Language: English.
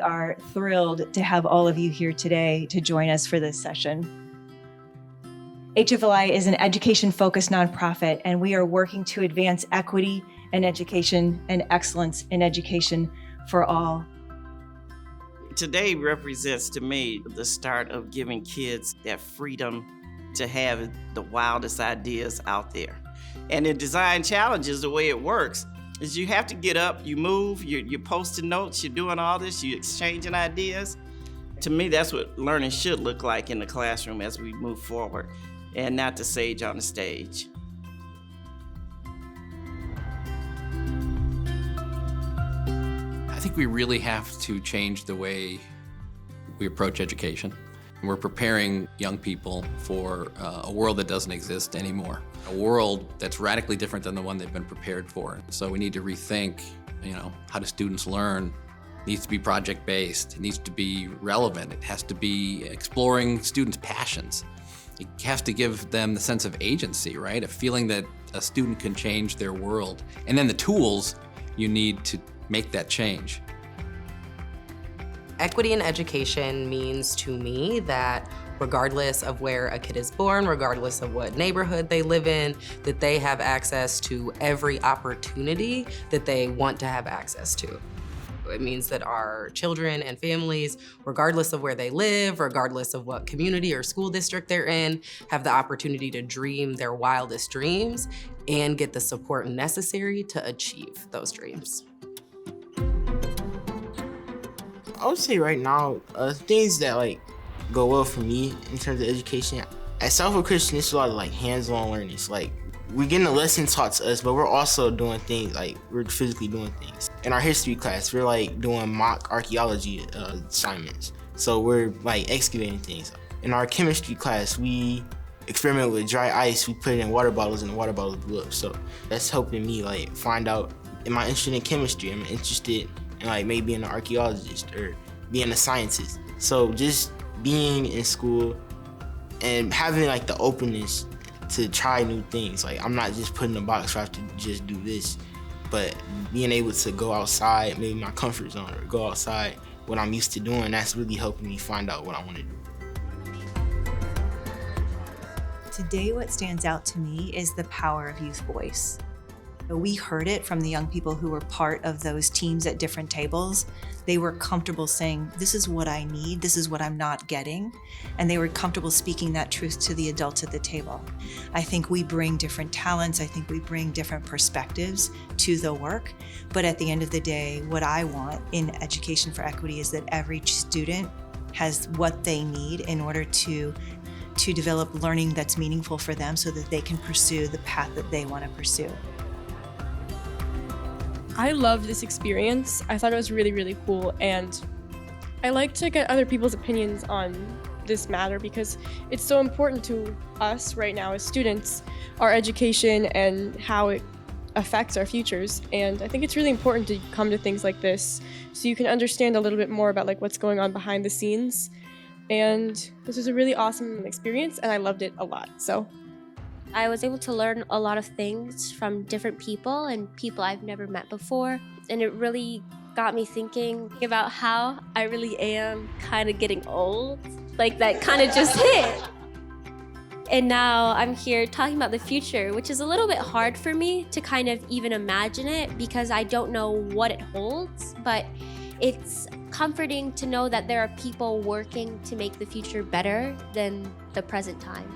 We are thrilled to have all of you here today to join us for this session. HFLI is an education-focused nonprofit, and we are working to advance equity in education and excellence in education for all. Today represents to me the start of giving kids that freedom to have the wildest ideas out there. And in design challenges, the way it works is you have to get up, you move, you're posting notes, you're doing all this, you're exchanging ideas. To me, that's what learning should look like in the classroom as we move forward, and not the sage on the stage. I think we really have to change the way we approach education. We're preparing young people for a world that doesn't exist anymore, a world that's radically different than the one they've been prepared for. So we need to rethink, how do students learn? It needs to be project-based, it needs to be relevant, it has to be exploring students' passions. It has to give them the sense of agency, right? A feeling that a student can change their world. And then the tools you need to make that change. Equity in education means to me that regardless of where a kid is born, regardless of what neighborhood they live in, that they have access to every opportunity that they want to have access to. It means that our children and families, regardless of where they live, regardless of what community or school district they're in, have the opportunity to dream their wildest dreams and get the support necessary to achieve those dreams. I would say right now, things that go well for me in terms of education. At Southwood Christian, it's a lot of hands-on learning. It's we're getting a lesson taught to us, but we're also doing things we're physically doing things. In our history class, we're doing mock archaeology assignments. So we're excavating things. In our chemistry class, we experiment with dry ice. We put it in water bottles and the water bottles blew up. So that's helping me find out, am I interested in chemistry? Am I interested in maybe being an archaeologist or being a scientist? So just being in school and having the openness to try new things. I'm not just put in a box where I have to just do this, but being able to go outside, maybe my comfort zone, or go outside what I'm used to doing, that's really helping me find out what I want to do. Today, what stands out to me is the power of youth voice. We heard it from the young people who were part of those teams at different tables. They were comfortable saying, this is what I need, this is what I'm not getting. And they were comfortable speaking that truth to the adults at the table. I think we bring different talents, I think we bring different perspectives to the work. But at the end of the day, what I want in Education for Equity is that every student has what they need in order to develop learning that's meaningful for them so that they can pursue the path that they want to pursue. I loved this experience. I thought it was really, really cool, and I like to get other people's opinions on this matter because it's so important to us right now as students, our education and how it affects our futures. And I think it's really important to come to things like this so you can understand a little bit more about what's going on behind the scenes. And this was a really awesome experience, and I loved it a lot. So I was able to learn a lot of things from different people and people I've never met before. And it really got me thinking about how I really am kind of getting old. That kind of just hit. And now I'm here talking about the future, which is a little bit hard for me to kind of even imagine it because I don't know what it holds. But it's comforting to know that there are people working to make the future better than the present time.